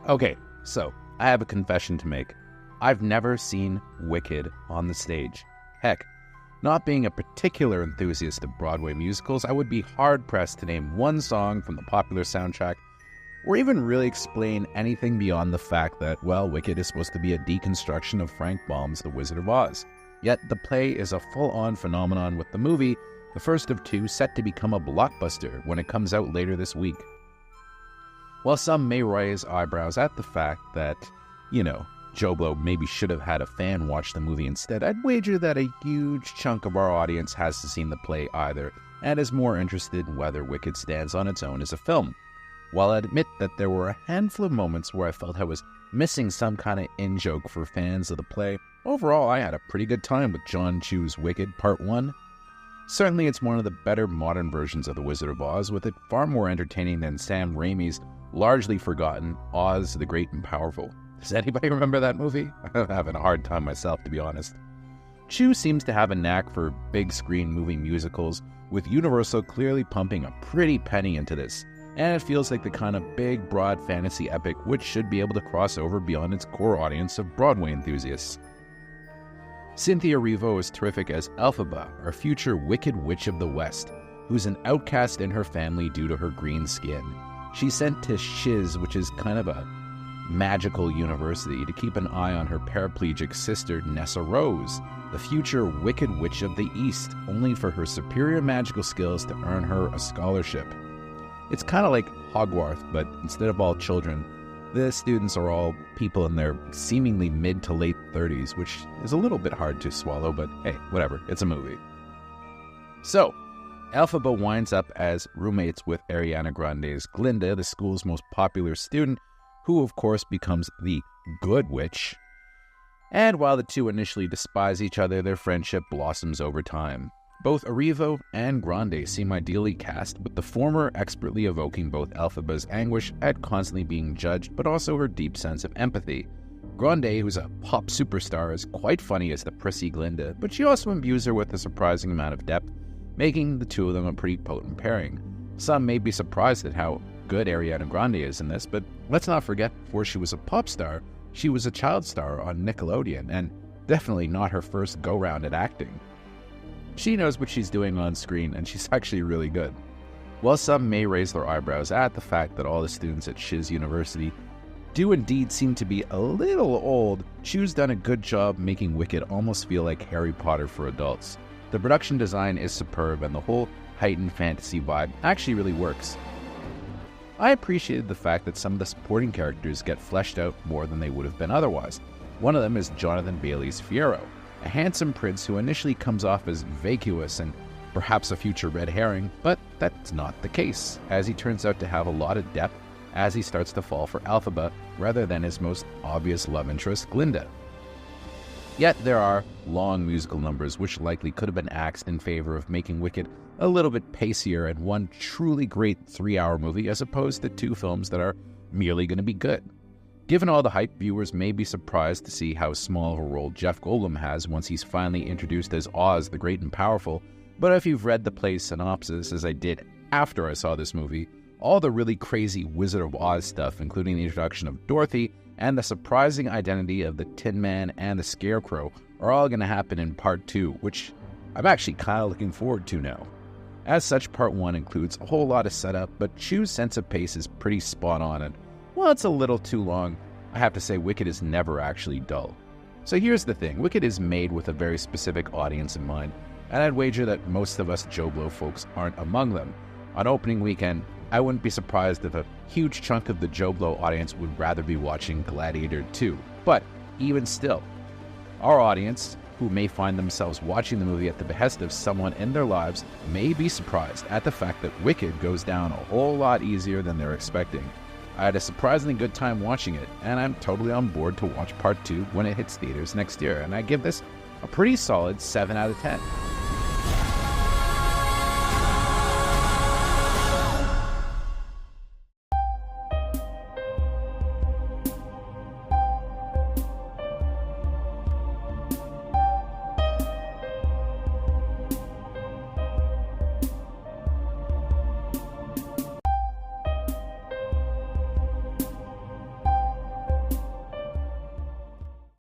Okay, so I have a confession to make. I've never seen Wicked on the stage. Heck, not being a particular enthusiast of Broadway musicals, I would be hard-pressed to name one song from the popular soundtrack, or even really explain anything beyond the fact that, well, Wicked is supposed to be a deconstruction of Frank Baum's The Wizard of Oz. Yet the play is a full-on phenomenon, with the movie, the first of two, set to become a blockbuster when it comes out later this week. While some may raise eyebrows at the fact that, JoBlo maybe should have had a fan watch the movie instead, I'd wager that a huge chunk of our audience hasn't seen the play either, and is more interested in whether Wicked stands on its own as a film. While I admit that there were a handful of moments where I felt I was missing some kind of in-joke for fans of the play, overall I had a pretty good time with John Chu's Wicked Part 1. Certainly it's one of the better modern versions of The Wizard of Oz, with it far more entertaining than Sam Raimi's largely forgotten Oz the Great and Powerful. Does anybody remember that movie? I'm having a hard time myself, to be honest. Chu seems to have a knack for big screen movie musicals, with Universal clearly pumping a pretty penny into this, and it feels like the kind of big, broad fantasy epic which should be able to cross over beyond its core audience of Broadway enthusiasts. Cynthia Erivo is terrific as Elphaba, our future Wicked Witch of the West, who's an outcast in her family due to her green skin. She's sent to Shiz, which is kind of a magical university, to keep an eye on her paraplegic sister Nessa Rose, the future Wicked Witch of the East, only for her superior magical skills to earn her a scholarship. It's kind of like Hogwarts, but instead of all children, the students are all people in their seemingly mid to late 30s, which is a little bit hard to swallow, but hey, whatever, it's a movie. So, Elphaba winds up as roommates with Ariana Grande's Grande, the school's most popular student, who of course becomes the good witch. And while the two initially despise each other, their friendship blossoms over time. Both Erivo and Grande seem ideally cast, with the former expertly evoking both Elphaba's anguish at constantly being judged, but also her deep sense of empathy. Grande, who's a pop superstar, is quite funny as the prissy Glinda, but she also imbues her with a surprising amount of depth, making the two of them a pretty potent pairing. Some may be surprised at how good Ariana Grande is in this, but let's not forget, before she was a pop star, she was a child star on Nickelodeon, and definitely not her first go-round at acting. She knows what she's doing on screen, and she's actually really good. While some may raise their eyebrows at the fact that all the students at Shiz University do indeed seem to be a little old, Chu's done a good job making Wicked almost feel like Harry Potter for adults. The production design is superb, and the whole heightened fantasy vibe actually really works. I appreciated the fact that some of the supporting characters get fleshed out more than they would have been otherwise. One of them is Jonathan Bailey's Fiyero, a handsome prince who initially comes off as vacuous and perhaps a future red herring, but that's not the case, as he turns out to have a lot of depth as he starts to fall for Elphaba rather than his most obvious love interest, Glinda. Yet there are long musical numbers which likely could have been axed in favor of making Wicked a little bit pacier and one truly great 3-hour movie as opposed to two films that are merely going to be good. Given all the hype, viewers may be surprised to see how small of a role Jeff Goldblum has once he's finally introduced as Oz the Great and Powerful, but if you've read the play's synopsis, as I did after I saw this movie, all the really crazy Wizard of Oz stuff, including the introduction of Dorothy and the surprising identity of the Tin Man and the Scarecrow, are all going to happen in Part 2, which I'm actually kind of looking forward to now. As such, Part 1 includes a whole lot of setup, but Chu's sense of pace is pretty spot on, and while it's a little too long, I have to say Wicked is never actually dull. So here's the thing, Wicked is made with a very specific audience in mind, and I'd wager that most of us JoBlo folks aren't among them. On opening weekend, I wouldn't be surprised if a huge chunk of the JoBlo audience would rather be watching Gladiator 2. But even still, our audience, who may find themselves watching the movie at the behest of someone in their lives, may be surprised at the fact that Wicked goes down a whole lot easier than they're expecting. I had a surprisingly good time watching it, and I'm totally on board to watch Part 2 when it hits theaters next year, and I give this a pretty solid 7 out of 10.